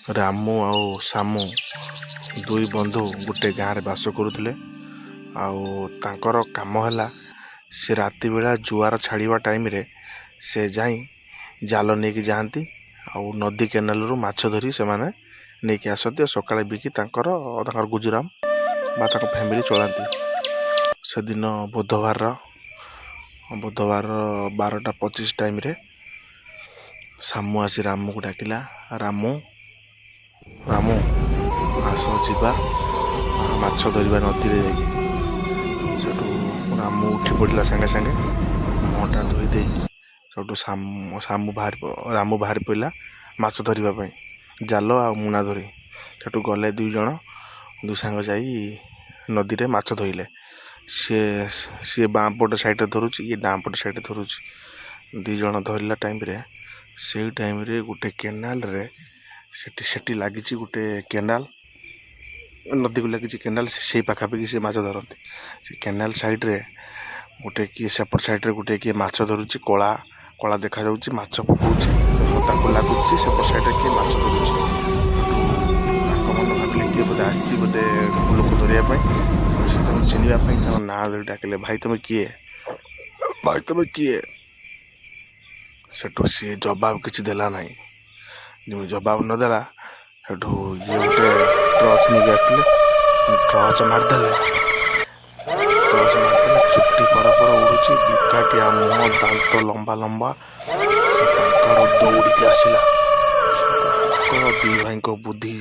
ରାମୁ ଆଉ ସାମୁ ଦୁଇ ବନ୍ଧୁ ଗୋଟେ ଗାଁରେ ବାସ କରୁଥିଲେ। ଆଉ ତାଙ୍କର କାମ ହେଲା ସେ ରାତି ବେଳା ଜୁଆର ଛାଡ଼ିବା ଟାଇମ୍ରେ ସେ ଯାଇ ଜାଲ ନେଇକି ଯାଆନ୍ତି ଆଉ ନଦୀ କେନାଲରୁ ମାଛ ଧରି ସେମାନେ ନେଇକି ଆସନ୍ତି ଆଉ ସକାଳେ ବିକି ତାଙ୍କର ଗୁଜୁରାଣ ବା ତାଙ୍କ ଫ୍ୟାମିଲି ଚଳାନ୍ତି। ସେଦିନ ବୁଧବାର 12:25 ଟାଇମ୍ରେ ସାମୁ ଆସି ରାମୁକୁ ଡାକିଲା, ରାମୁ ଆସ ଯିବା ମାଛ ଧରିବା ନଦୀରେ ଯାଇକି। ସେଠୁ ରାମୁ ଉଠି ପଡ଼ିଲା ସାଙ୍ଗେ ସାଙ୍ଗେ ମୁହଁଟା ଧୋଇ ଦେଇ ସେଠୁ ରାମୁ ବାହାରି ପଡ଼ିଲା ମାଛ ଧରିବା ପାଇଁ ଜାଲ ଆଉ ମୁଣା ଧରି। ସେଠୁ ଗଲେ ଦୁଇ ସାଙ୍ଗ ଯାଇ ନଦୀରେ ମାଛ ଧରିଲେ। ସିଏ ବାଁ ପଟ ସାଇଡ଼୍ରେ ଧରୁଛି, ଇଏ ଡାଁ ପଟ ସାଇଡ଼୍ରେ ଧରୁଛି। ଦୁଇ ଜଣ ଧରିଲା ଟାଇମ୍ରେ ସେଇ ଟାଇମ୍ରେ ଗୋଟେ କେନାଲରେ ସେଠି ଲାଗିଛି ଗୋଟେ କେନାଲ, ନଦୀକୁ ଲାଗିଛି କେନାଲ, ସେଇ ପାଖାପାଖି ସେ ମାଛ ଧରନ୍ତି। ସେ କେନାଲ ସାଇଡ଼୍ରେ ସେପଟ ସାଇଡ଼୍ରେ କିଏ ମାଛ ଧରୁଛି, କଳା ଦେଖାଯାଉଛି, ମାଛ ପକାଉଛି, ତାକୁ ଲାଗୁଛି ସେପଟ ସାଇଡ଼୍ରେ କିଏ ମାଛ ଧରୁଛି। ତାଙ୍କ ମନ ଭାବିଲେ କିଏ ବୋଧେ ଆସିଛି ବୋଧେ ଲୋକ ଧରିବା ପାଇଁ। ସେ ତାଙ୍କୁ ଚିହ୍ନିବା ପାଇଁ ତାଙ୍କ ନାଁ ଧରି ଡାକିଲେ, ଭାଇ ତମେ କିଏ? ସେଠୁ ସିଏ ଜବାବ କିଛି ଦେଲା ନାହିଁ। ଯେମିତି ଜବାବ ନଦେଲା ସେଠୁ ଇଏ ଗୋଟେ ଟର୍ଚ୍ଚ ନେଇକି ଆସିଥିଲେ, ଟର୍ଚ୍ଚ ମାରିଦେଲେ, ଚୁଟି ପର ଉଡ଼ୁଛି, ବିକାଟିଆ ମୁହଁ, ଦାନ୍ତ ଲମ୍ବା। ସେ ତାଙ୍କର ଦୌଡ଼ିକି ଆସିଲା। ଦି ଭାଇଙ୍କ ବୁଦ୍ଧି,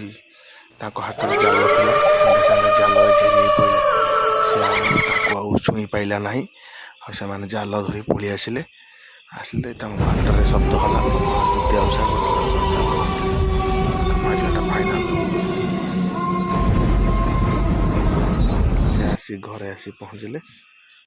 ତାଙ୍କ ହାତରେ ଜାଲ ଥିଲା, ସାଙ୍ଗେ ସାଙ୍ଗେ ଜାଲରେ ଘେରି ହେଇ ପଡ଼ିଲେ। ସେ ତାକୁ ଆଉ ଛୁଇଁ ପାଇଲା ନାହିଁ। ଆଉ ସେମାନେ ଜାଲ ଧରି ପଳେଇ ଆସିଲେ। ତାଙ୍କ ବାଟରେ ଶବ୍ଦ ହେଲା, ସେ ଆସି ଘରେ ଆସି ପହଞ୍ଚିଲେ।